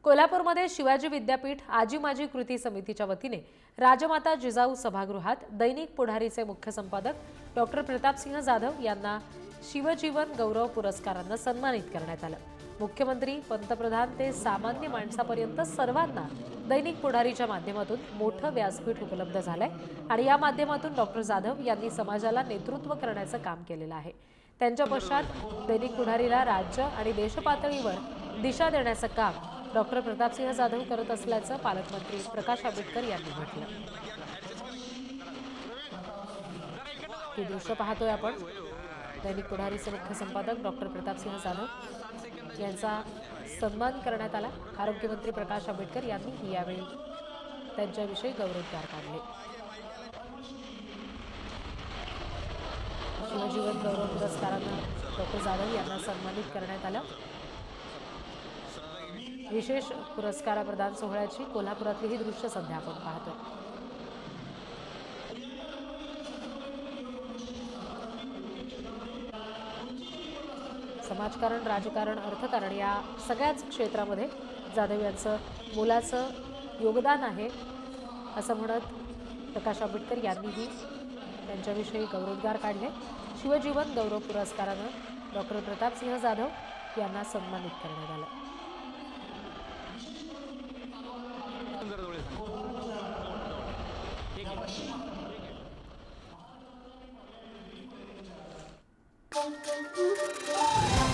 कोल्हापूरमध्ये शिवाजी विद्यापीठ आजी माजी कृती समितीच्या वतीने राजमाता जिजाऊ सभागृहात दैनिक पुढारीचे मुख्य संपादक डॉक्टर प्रतापसिंह जाधव यांना शिवजीवन गौरव पुरस्काराने सन्मानित करण्यात आलं। मुख्यमंत्री, पंतप्रधान ते सामान्य माणसापर्यंत सर्वांना दैनिक पुढारीच्या माध्यमातून मोठं व्यासपीठ उपलब्ध झालंय आणि या माध्यमातून डॉक्टर जाधव यांनी समाजाला नेतृत्व करण्याचं काम केलेलं आहे। त्यांच्या पश्चात दैनिक पुढारीला राज्य आणि देशपातळीवर दिशा देण्याचं काम डॉक्टर प्रतापसिंह जाधव करत असल्याचं पालकमंत्री प्रकाश आंबेडकर यांनी म्हटलं। हे दृश्य पाहतोय आपण। दैनिक पुढारीचे मुख्य संपादक डॉक्टर प्रतापसिंह जाधव यांचा सन्मान करण्यात आला। आरोग्यमंत्री प्रकाश आंबेडकर यांनी यावेळी त्यांच्याविषयी गौरवोद्गार काढले। शिवजीवन गौरव पुरस्काराने डॉक्टर जाधव यांना सन्मानित करण्यात आलं। विशेष पुरस्कार प्रदान सोहळ्याची कोल्हापुरातली ही दृश्य सध्या आपण पाहतोय। समाजकारण, राजकारण, अर्थकारण या सगळ्याच क्षेत्रामध्ये जाधव यांचं मोलाचं योगदान आहे असं म्हणत प्रकाश आंबेडकर यांनीही त्यांच्याविषयी गौरवोद्गार काढले। शिवजीवन गौरव पुरस्काराने डॉक्टर प्रतापसिंह जाधव यांना सन्मानित करण्यात आलं। Thank you.